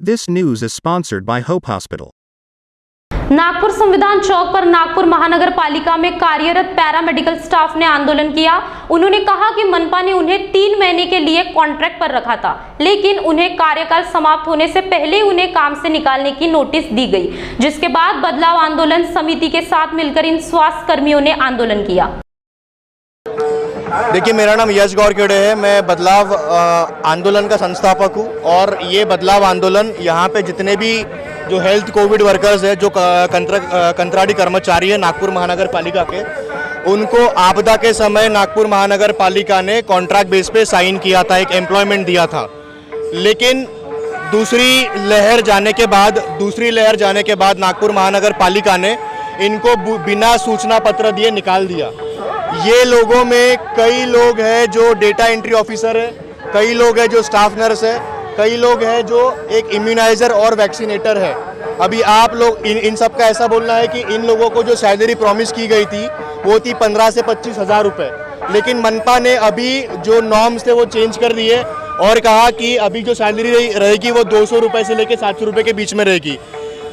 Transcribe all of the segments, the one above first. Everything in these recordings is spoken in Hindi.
This news is sponsored by Hope Hospital. Nagpur संविधान चौक पर नागपुर महानगर पालिका में कार्यरत पैरामेडिकल स्टाफ ने आंदोलन किया। उन्होंने कहा कि मनपा ने उन्हें 3 महीने के लिए कॉन्ट्रैक्ट पर रखा था, लेकिन उन्हें कार्यकाल समाप्त होने से पहले उन्हें काम से निकालने की नोटिस दी गई, जिसके बाद बदलाव आंदोलन समिति के साथ मिलकर इन स्वास्थ्य कर्मियों ने आंदोलन किया। देखिए, मेरा नाम यश गौरखेड़े है। मैं बदलाव आंदोलन का संस्थापक हूँ और ये बदलाव आंदोलन यहाँ पे जितने भी जो हेल्थ कोविड वर्कर्स है, जो कंत्राटी कर्मचारी है नागपुर महानगर पालिका के, उनको आपदा के समय नागपुर महानगर पालिका ने कॉन्ट्रैक्ट बेस पे साइन किया था, एक एम्प्लॉयमेंट दिया था। लेकिन दूसरी लहर जाने के बाद नागपुर महानगर पालिका ने इनको बिना सूचना पत्र दिए निकाल दिया। ये लोगों में कई लोग हैं जो डेटा एंट्री ऑफिसर है, कई लोग हैं जो स्टाफ नर्स है, कई लोग हैं जो एक इम्यूनाइज़र और वैक्सीनेटर है। अभी आप लोग इन सब का ऐसा बोलना है कि इन लोगों को जो सैलरी प्रॉमिस की गई थी वो थी 15 से 25 हज़ार रुपये, लेकिन मनपा ने अभी जो नॉर्म्स थे वो चेंज कर दिए और कहा कि अभी जो सैलरी रहेगी वो 200 रुपये से लेकर 700 रुपये के बीच में रहेगी।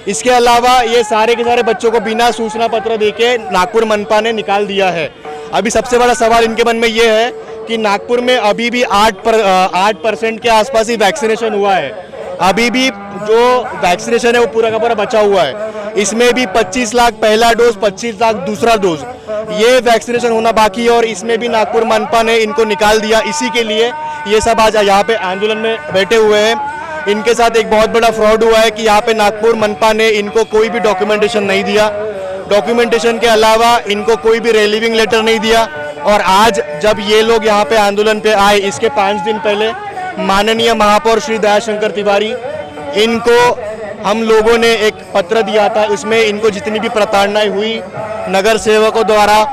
इसके अलावा ये सारे के सारे बच्चों को बिना सूचना पत्र देके नागपुर मनपा ने निकाल दिया है। अभी सबसे बड़ा सवाल इनके मन में ये है कि नागपुर में अभी भी 8% के आसपास ही वैक्सीनेशन हुआ है। अभी भी जो वैक्सीनेशन है वो पूरा का पूरा बचा हुआ है। इसमें भी 25 लाख पहला डोज, 25 लाख दूसरा डोज, ये वैक्सीनेशन होना बाकी है और इसमें भी नागपुर मनपा ने इनको निकाल दिया। इसी के लिए ये सब आज यहाँ पे आंदोलन में बैठे हुए हैं। इनके साथ एक बहुत बड़ा फ्रॉड हुआ है कि यहाँ पे नागपुर मनपा ने इनको कोई भी डॉक्यूमेंटेशन नहीं दिया। डॉक्यूमेंटेशन के अलावा इनको कोई भी रिलीविंग लेटर नहीं दिया। और आज जब ये लोग यहाँ पे आंदोलन पे आए, इसके 5 दिन पहले माननीय महापौर श्री दयाशंकर तिवारी, इनको हम लोगों ने एक पत्र दिया था। इसमें इनको जितनी भी प्रताड़नाएं हुई नगर सेवकों द्वारा,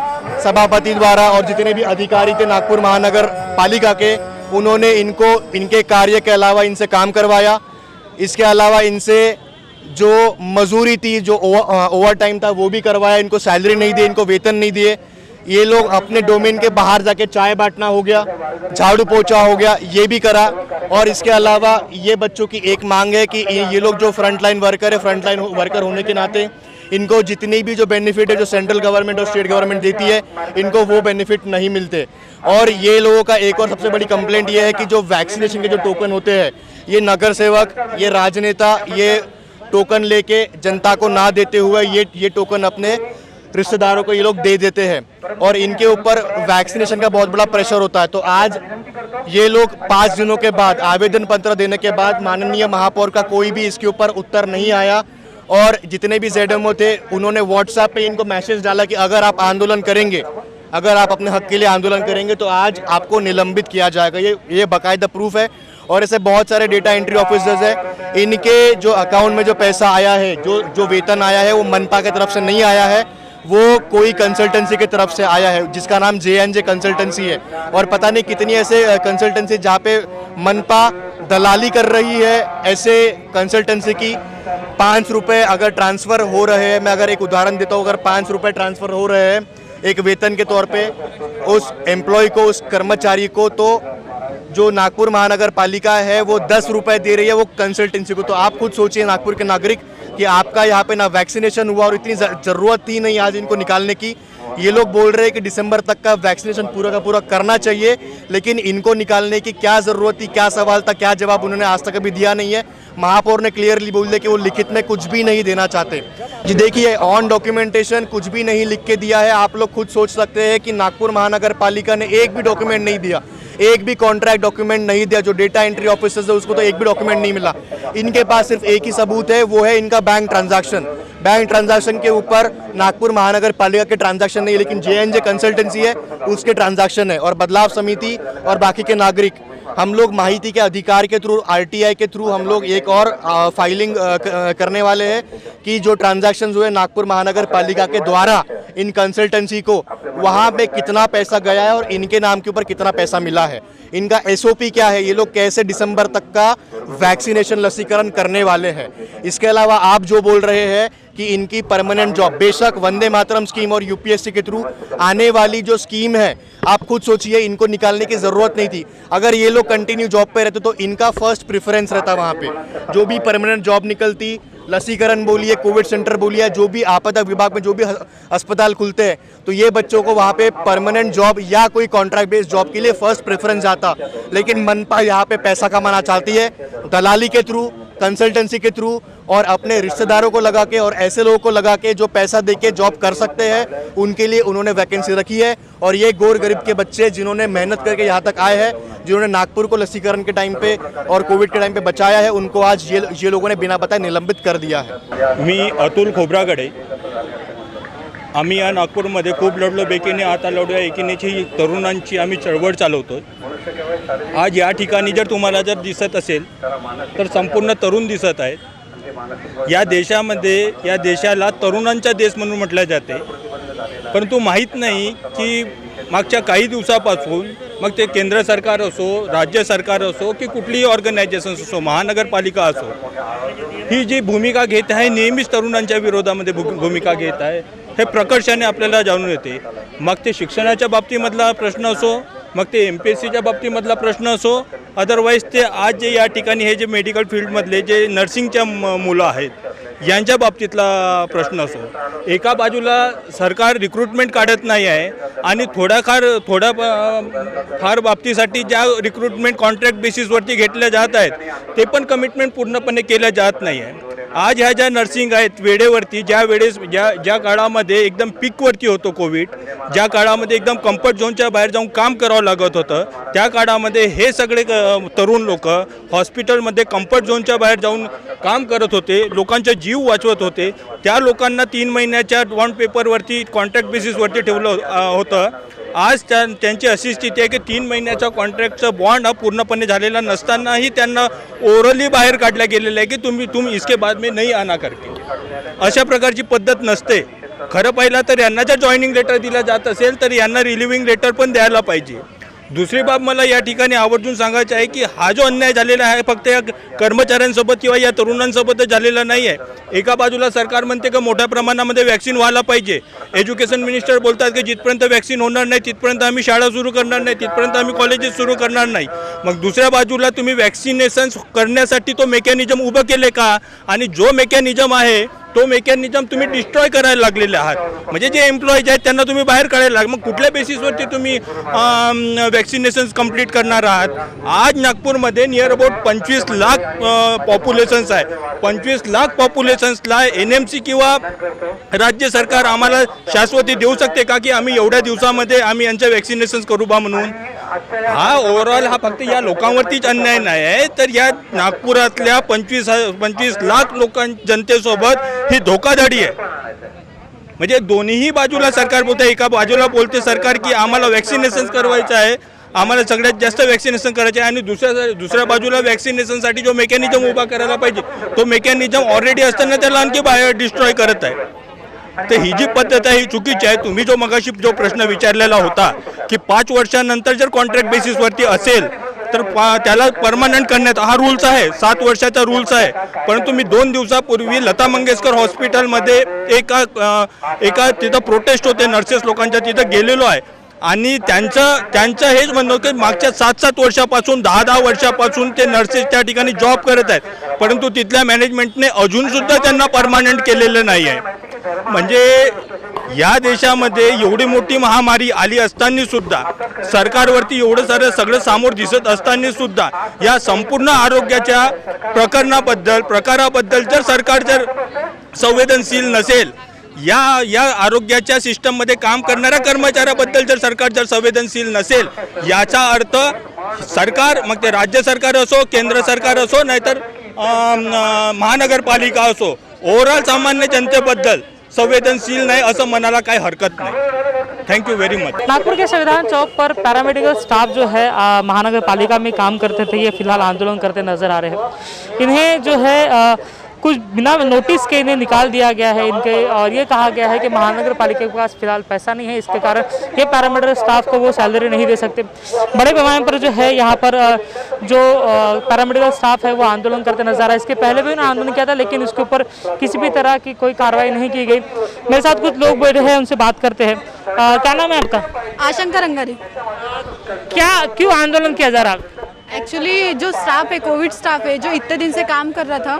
सभापति द्वारा और जितने भी अधिकारी थे नागपुर महानगर पालिका के, उन्होंने इनको इनके कार्य के अलावा इनसे काम करवाया। इसके अलावा इनसे जो मजूरी थी, जो ओवर टाइम था, वो भी करवाया। इनको सैलरी नहीं दी, इनको वेतन नहीं दिए। ये लोग अपने डोमेन के बाहर जाके चाय बांटना हो गया, झाड़ू पोछा हो गया, ये भी करा। और इसके अलावा ये बच्चों की एक मांग है कि ये लोग जो फ्रंटलाइन वर्कर होने के नाते इनको जितनी भी जो बेनिफिट है जो सेंट्रल गवर्नमेंट और स्टेट गवर्नमेंट देती है, इनको वो बेनिफिट नहीं मिलते। और ये लोगों का एक और सबसे बड़ी कंप्लेंट ये है कि जो वैक्सीनेशन के जो टोकन होते हैं, ये नगर सेवक, ये राजनेता ये टोकन लेके जनता को ना देते हुए ये टोकन अपने रिश्तेदारों को ये लोग दे देते हैं और इनके ऊपर वैक्सीनेशन का बहुत बड़ा प्रेशर होता है। तो आज ये लोग 5 दिनों के बाद, आवेदन पत्र देने के बाद, माननीय महापौर का कोई भी इसके ऊपर उत्तर नहीं आया। और जितने भी ZMO थे उन्होंने व्हाट्सएप पे इनको मैसेज डाला कि अगर आप आंदोलन करेंगे, अगर आप अपने हक के लिए आंदोलन करेंगे तो आज आपको निलंबित किया जाएगा। ये बाकायदा प्रूफ है। और ऐसे बहुत सारे डेटा एंट्री ऑफिसर्स हैं, इनके जो अकाउंट में जो पैसा आया है, जो वेतन आया है, वो मनपा की तरफ से नहीं आया है, वो कोई कंसल्टेंसी की तरफ से आया है जिसका नाम JNJ कंसल्टेंसी है। और पता नहीं कितनी ऐसे कंसल्टेंसी जहाँ पे मनपा दलाली कर रही है। ऐसे कंसल्टेंसी की 5 रुपये अगर ट्रांसफ़र हो रहे हैं, मैं अगर एक उदाहरण देता हूँ, अगर 5 रुपये ट्रांसफ़र हो रहे हैं एक वेतन के तौर पे उस एम्प्लॉय को, उस कर्मचारी को, तो जो नागपुर महानगर पालिका है वो 10 रुपये दे रही है वो कंसल्टेंसी को। तो आप खुद सोचिए नागपुर के नागरिक कि आपका यहाँ पे ना वैक्सीनेशन हुआ और इतनी ज़रूरत थी नहीं आज इनको निकालने की। ये लोग बोल रहे हैं कि दिसंबर तक का वैक्सीनेशन पूरा का पूरा करना चाहिए, लेकिन इनको निकालने की क्या ज़रूरत थी, क्या सवाल था, क्या जवाब उन्होंने आज तक अभी दिया नहीं है। महापौर ने क्लियरली बोल दिया कि वो लिखित में कुछ भी नहीं देना चाहते। जी देखिए, ऑन डॉक्यूमेंटेशन कुछ भी नहीं लिख के दिया है। आप लोग खुद सोच सकते हैं कि नागपुर महानगर पालिका ने एक भी डॉक्यूमेंट नहीं दिया, एक भी कॉन्ट्रैक्ट डॉक्यूमेंट नहीं दिया। जो डेटा एंट्री ऑफिसर्स है उसको तो एक भी डॉक्यूमेंट नहीं मिला। इनके पास सिर्फ एक ही सबूत है, वो है इनका बैंक ट्रांजैक्शन के ऊपर नागपुर महानगर पालिका के ट्रांजैक्शन नहीं, लेकिन JNJ कंसल्टेंसी है उसके ट्रांजैक्शन है। और बदलाव समिति और बाकी के नागरिक, हम लोग माहिती के अधिकार के थ्रू, RTI के थ्रू हम लोग एक और फाइलिंग करने वाले हैं कि जो ट्रांजैक्शन हुए नागपुर महानगर पालिका के द्वारा इन कंसल्टेंसी को, वहाँ पे कितना पैसा गया है और इनके नाम के ऊपर कितना पैसा मिला है, इनका SOP क्या है, ये लोग कैसे दिसंबर तक का वैक्सीनेशन लसीकरण करने वाले हैं। इसके अलावा आप जो बोल रहे हैं कि इनकी परमानेंट जॉब, बेशक वंदे मातरम स्कीम और यूपीएससी के थ्रू आने वाली जो स्कीम है, आप खुद सोचिए, इनको निकालने की ज़रूरत नहीं थी। अगर ये लोग कंटिन्यू जॉब पे रहते तो इनका फर्स्ट प्रेफरेंस रहता वहाँ पे। जो भी परमानेंट जॉब निकलती, लसीकरण बोलिए, कोविड सेंटर बोलिए, जो भी आपदा विभाग में जो भी अस्पताल खुलते हैं, तो ये बच्चों को वहाँ पे परमानेंट जॉब या कोई कॉन्ट्रैक्ट बेस्ड जॉब के लिए फर्स्ट प्रेफरेंस आता। लेकिन मनपा यहाँ पे पैसा कमाना चाहती है दलाली के थ्रू, कंसल्टेंसी के थ्रू, और अपने रिश्तेदारों को लगा के और ऐसे लोगों को लगा के जो पैसा दे के जॉब कर सकते हैं, उनके लिए उन्होंने वैकेंसी रखी है। और ये गोर गरीब के बच्चे जिन्होंने मेहनत करके यहाँ तक आए हैं, जिन्होंने नागपुर को लसीकरण के टाइम पे और कोविड के टाइम पे बचाया है, उनको आज ये लोगों ने बिना बताए निलंबित कर दिया है। मी अतुल खोब्रागडे। आम्ही या नागपूरमध्ये खूप लढलो बेकीने, आता लढूया एकीनेची तरुणांची आम्ही चळवळ चालवतो। आज या ठिकाणी जर तुम्हाला जर दिसत असेल तर संपूर्ण तरुण दिसत आहेत। या देशामध्ये, या देशाला तरुणांचा देश म्हणून म्हटले जाते, परंतु माहीत नाही की मागच्या काही दिवसापासून, मग ते केंद्र सरकार असो, राज्य सरकार असो की कुठलीही ऑर्गनायझेशन्स असो, महानगरपालिका असो, ही जी भूमिका घेत आहे नेहमीच तरुणांच्या विरोधामध्ये भूमिका घेत आहे, हे प्रकर्षाने आपल्याला जाणून येते। मग ते शिक्षणाच्या बाबतीमधला प्रश्न असो, मग ते MPSCच्या बाबतीमधला प्रश्न असो, अदरवाईज ते आज जे या ठिकाणी हे जे मेडिकल फील्डमधले जे नर्सिंगच्या मुलं आहेत, यांच्या बाबतीतला प्रश्न असो। एका बाजूला सरकार रिक्रुटमेंट काढत नाही आहे आणि फार बाबतीसाठी ज्या रिक्रुटमेंट कॉन्ट्रॅक्ट बेसिसवरती घेतल्या जात आहेत, ते पण कमिटमेंट पूर्णपणे केल्या जात नाही आहे। आज ह्या ज्या नर्सिंग आहेत वेळेवरती, ज्या काळामध्ये एकदम पीकवरती होतो कोविड, ज्या काळामध्ये एकदम कम्फर्ट झोनच्या बाहेर जाऊन काम करावं लागत होतं, त्या काळामध्ये हे सगळे तरुण लोक हॉस्पिटलमध्ये कम्फर्ट झोनच्या बाहेर जाऊन काम करत होते, लोकांचा जीव वाचवत होते। त्या लोकांना 3 महिन्याच्या बॉन्ड पेपरवरती कॉन्ट्रॅक्ट बेसिसवरती ठेवलं होतं। आज त्यांची अशी स्थिती आहे की 3 महिन्याचा कॉन्ट्रॅक्टचा बॉन्ड हा पूर्णपणे झालेला नसतानाही त्यांना ओरली बाहेर काढल्या गेलेलं आहे की तुम इसके बाद में नहीं आना करके। अशा प्रकारची पद्धत नसते। खरं पाहिलं तर यांना जर जॉईनिंग लेटर दिलं जात असेल तर यांना रिलिव्हिंग लेटर पण द्यायला पाहिजे। दुसरी बाब मला या ठिकाणी आवर्जून सांगायचं आहे की हा जो अन्याय झालेला आहे फक्त या कर्मचाऱ्यांसोबत किंवा या तरुणांसोबतच झालेला नाही आहे। एका बाजूला सरकार म्हणते की मोठ्या प्रमाणामध्ये वॅक्सिन व्हायला पाहिजे, एज्युकेशन मिनिस्टर बोलतात की जिथपर्यंत वॅक्सिन होणार नाही तिथपर्यंत आम्ही शाळा सुरू करणार नाही, तिथपर्यंत आम्ही कॉलेजेस सुरू करणार नाही। मग दुसऱ्या बाजूला तुम्ही वॅक्सिनेशन करण्यासाठी तो मेकॅनिझम उभं केले का? आणि जो मेकॅनिझम आहे तो मेकॅनिझम तुम्ही डिस्ट्रॉय करायला लागलेले आहात। म्हणजे जे एम्प्लॉईज आहेत त्यांना तुम्ही बाहेर काढायला लाग, मग कुठल्या बेसिसवरती तुम्ही वॅक्सिनेशन्स कंप्लीट करणार आहात? आज नागपूरमध्ये नियर अबाउट 25 लाख पॉप्युलेशन्स आहे। 25 लाख पॉप्युलेशन्सला NMC किंवा राज्य सरकार आम्हाला शाश्वती देऊ शकते का की आम्ही एवढ्या दिवसामध्ये आम्ही यांच्या वॅक्सिनेशन्स करू बा म्हणून? हा ओव्हरऑल हा फक्त या लोकांवरतीच अन्याय नाही आहे, तर या नागपुरातल्या 25 लाख जनतेसोबत ही धोकाधडी आहे। म्हणजे दोन्ही बाजूला सरकार बोलते, एका बाजूला बोलते सरकार की आम्हाला वॅक्सिनेशन करवायचं आहे, आम्हाला सगळ्यात जास्त वॅक्सिनेशन करायचे आहे, आणि दुसऱ्या बाजूला वॅक्सिनेशनसाठी जो मेकॅनिझम उभा करायला पाहिजे तो मेकॅनिझम ऑलरेडी असताना त्याला आणखी बाहेर डिस्ट्रॉय करत आहे। तर ही जी पद्धत आहे ही चुकीची आहे। तुम्ही जो मगाशी जो प्रश्न विचारलेला होता की 5 वर्षांनंतर जर कॉन्ट्रॅक्ट बेसिसवरती असेल तर त्याला परमनंट करण्यात हा रूल्स आहे, 7 वर्षाचा रूल्स आहे। परंतु मी 2 दिवसापूर्वी लता मंगेशकर हॉस्पिटलमध्ये एका तिथं प्रोटेस्ट होते नर्सेस लोकांच्या, तिथं गेलेलो आहे आणि त्यांचं हेच म्हणणं होतं की मागच्या 7-7 वर्षापासून 10-10 वर्षापासून ते नर्सेस त्या ठिकाणी जॉब करत आहेत, परंतु तिथल्या मॅनेजमेंटने अजूनसुद्धा त्यांना परमनंट केलेलं नाही आहे। म्हणजे या देशामध्ये एवढी मोठी महामारी आली असताना सुद्धा, सरकारवरती एवढं सारं सगळं सामोर दिसत असताना सुद्धा या संपूर्ण आरोग्याच्या प्रकाराबद्दल जर सरकार जर संवेदनशील नसेल, या आरोग्याच्या सिस्टममध्ये काम करणाऱ्या कर्मचाऱ्याबद्दल जर सरकार जर संवेदनशील नसेल, याचा अर्थ सरकार, मग ते राज्य सरकार असो, केंद्र सरकार असो, नाहीतर महानगरपालिका असो, ओव्हरऑल सामान्य जनतेबद्दल संवेदनशील नहीं असं मनाला काही हरकत नहीं। Thank you very much. Nagpur के संविधान चौक पर पैरामेडिकल स्टाफ जो है महानगर पालिका में काम करते थे, ये फिलहाल आंदोलन करते नजर आ रहे हैं। इन्हें जो है कुछ बिना नोटिस के इन्हें निकाल दिया गया है इनके, और ये कहा गया है कि महानगर पालिका के पास फिलहाल पैसा नहीं है, इसके कारण ये पैरामेडिकल स्टाफ को वो सैलरी नहीं दे सकते। बड़े पैमाने पर जो है यहाँ पर जो पैरामेडिकल स्टाफ है वो आंदोलन करते नजर आ रहा है। इसके पहले भी उन्होंने आंदोलन किया था, लेकिन उसके ऊपर किसी भी तरह की कोई कार्रवाई नहीं की गई। मेरे साथ कुछ लोग बैठे हैं, उनसे बात करते हैं। क्या नाम है आपका? आशंका रंगारी। क्यों आंदोलन किया जा रहा है? एक्चुअली जो स्टाफ है, कोविड स्टाफ है, जो इतने दिन से काम कर रहा था,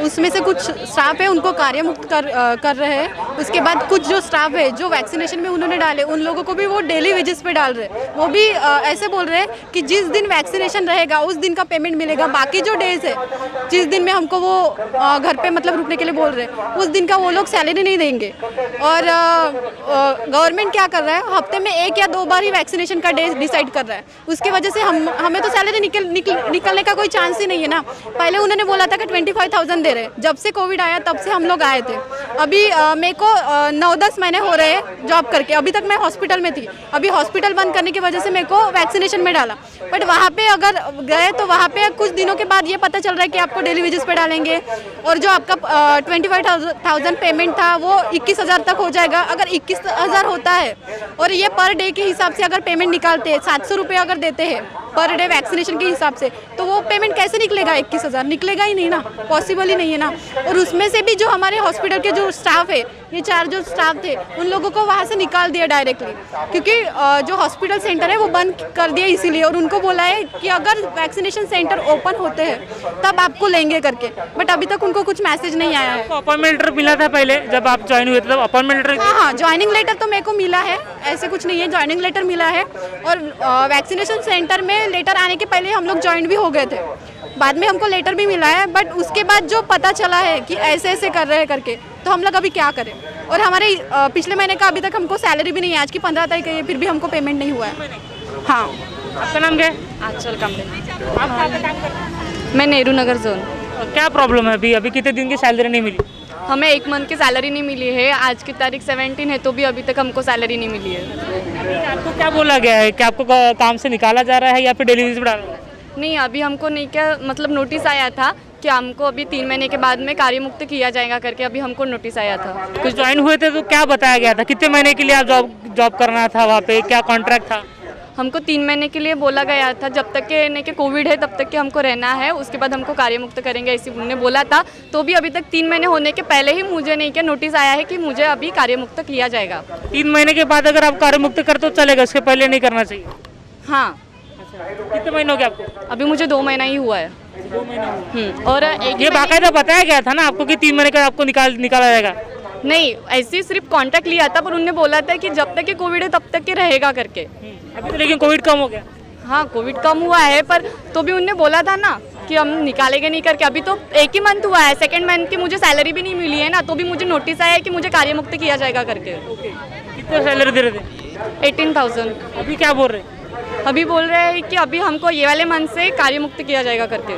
उसमें से कुछ स्टाफ है उनको कार्य मुक्त कर रहे हैं। उसके बाद कुछ जो स्टाफ है जो वैक्सीनेशन में उन्होंने डाले, उन लोगों को भी वो डेली वेजेस पे डाल रहे हैं। वो भी ऐसे बोल रहे हैं कि जिस दिन वैक्सीनेशन रहेगा उस दिन का पेमेंट मिलेगा, बाकी जो डेज है जिस दिन में हमको वो घर पे मतलब रुकने के लिए बोल रहे हैं, उस दिन का वो लोग सैलरी नहीं देंगे। और गवर्नमेंट क्या कर रहा है, हफ्ते में 1 या 2 बार ही वैक्सीनेशन का डे डिसाइड कर रहा है। उसकी वजह से हमें तो सैलरी निकलने का कोई चांस ही नहीं है ना। पहले उन्होंने बोला था कि 25,000 दे रहे, जब से कोविड आया तब से हम लोग आए थे। अभी मेरे को 9-10 महीने हो रहे हैं जॉब करके, अभी तक मैं हॉस्पिटल में थी। अभी हॉस्पिटल बंद करने की वजह से मेरे को वैक्सीनेशन में डाला, बट वहाँ पे अगर गए तो वहाँ पे कुछ दिनों के बाद ये पता चल रहा है कि आपको डेली वेजेस पे डालेंगे, और जो आपका 25,000 पेमेंट था वो 21,000 तक हो जाएगा। अगर 21,000 होता है और ये पर डे के हिसाब से अगर पेमेंट निकालते हैं, 700 रुपये अगर देते हैं पर डे वैक्सीनेशन के हिसाब से, तो वो पेमेंट कैसे निकलेगा? 21,000 निकलेगा ही नहीं ना, पॉसिबल ही नहीं है ना। और उसमें से भी जो हमारे हॉस्पिटल के जो स्टाफ है, ये 4 जो स्टाफ थे, उन लोगों को वहाँ से निकाल दिया डायरेक्टली, क्योंकि जो हॉस्पिटल सेंटर है वो बंद कर दिया इसीलिए। और उनको बोला है कि अगर वैक्सीनेशन सेंटर ओपन होते हैं तब आपको लेंगे करके, बट अभी तक उनको कुछ मैसेज नहीं आया है। अपॉइंटमेंट लेटर मिला था पहले जब आप ज्वाइन हुए थे, तब अपॉइंटमेंट लेटर? हाँ, ज्वाइनिंग लेटर तो मेरे को मिला है, ऐसे कुछ नहीं है, ज्वाइनिंग लेटर मिला है। और वैक्सीनेशन सेंटर में लेटर आने के पहले हम लोग ज्वाइन भी हो गए थे, बाद में हमको लेटर भी मिला है। बट उसके बाद जो पता चला है कि ऐसे ऐसे कर रहे हैं करके, तो हम लोग अभी क्या करें? और हमारे पिछले महीने का अभी तक हमको सैलरी भी नहीं है, आज की 15 तारीख है, फिर भी हमको पेमेंट नहीं हुआ है। हाँ। आपका नाम क्या है? आंचल कामले। आप कहाँ पे काम करते हैं? मैं नेहरू नगर जोन। क्या प्रॉब्लम है? अभी कितने दिन की सैलरी नहीं मिली? हमें 1 मंथ की सैलरी नहीं मिली है, आज की तारीख 17 है, तो भी अभी तक हमको सैलरी नहीं मिली है। आपको क्या बोला गया है कि आपको काम से निकाला जा रहा है या फिर डेली वेजेस पे डाला? नहीं, अभी हमको नहीं, क्या मतलब नोटिस आया था कि हमको अभी 3 महीने के बाद में कार्य मुक्त किया जाएगा करके, अभी हमको नोटिस आया था। कुछ ज्वाइन हुए थे तो क्या बताया गया था? कितने महीने के लिए आप जॉब करना था वहाँ पे? क्या कॉन्ट्रैक्ट था? हमको 3 महीने के लिए बोला गया था, जब तक के नहीं कि कोविड है तब तक के हमको रहना है, उसके बाद हमको कार्य मुक्त करेंगे ऐसे उन्होंने बोला था। तो भी अभी तक 3 महीने होने के पहले ही मुझे नहीं, क्या नोटिस आया है कि मुझे अभी कार्य मुक्त किया जाएगा। 3 महीने के बाद अगर आप कार्य मुक्त कर तो चलेगा, उसके पहले नहीं करना चाहिए? हाँ। कितने महीने हो गए आपको? अभी मुझे 2 महीना ही हुआ है। 2 महीने। और एक ये बाकायदा बताया गया था ना आपको कि 3 महीने का आपको निकाला जाएगा? नहीं, ऐसे ही सिर्फ कॉन्टैक्ट लिया था, पर उन्होंने बोला था कि जब तक कि कोविड है तब तक के रहेगा करके। अभी तो लेकिन कोविड कम हो गया। हाँ, कोविड कम हुआ है, पर तो भी उन्होंने बोला था ना कि हम निकालेंगे नहीं करके। अभी तो 1 ही मंथ हुआ है, 2nd मंथ की मुझे सैलरी भी नहीं मिली है ना, तो भी मुझे नोटिस आया है कि मुझे कार्य मुक्त किया जाएगा करके। कितना सैलरी दे रहे थे? 18,000। अभी क्या बोल रहे हैं? अभी बोल रहे हैं कि अभी हमको ये वाले मंथ से कार्य मुक्त किया जाएगा करके।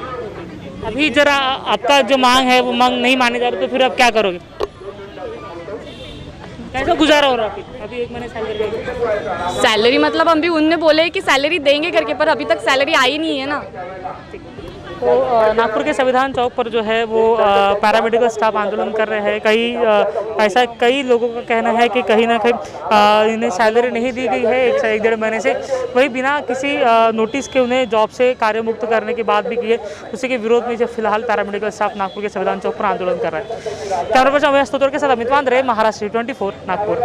अभी जरा आपका जो मांग है वो मांग नहीं माने जा रही, तो फिर आप क्या करोगे? कैसा गुजारा हो रहा है अभी 1 महीने सैलरी मतलब हम भी उनने बोले कि सैलरी देंगे करके, पर अभी तक सैलरी आई नहीं है ना। तो नागपुर के संविधान चौक पर जो है वो पैरामेडिकल स्टाफ आंदोलन कर रहे हैं। कई लोगों का कहना है कि कहीं ना कहीं इन्हें सैलरी नहीं दी गई है 1 से 1.5 महीने से, वही बिना किसी नोटिस के उन्हें जॉब से कार्य मुक्त करने की बात भी की है। उसी के विरोध में जो फिलहाल पैरामेडिकल स्टाफ नागपुर के संविधान चौक पर आंदोलन कर रहा है। कैमरा पर्सन अभय स्तोत्र के साथ अमित वांद्रे, महाराष्ट्र 24 नागपुर।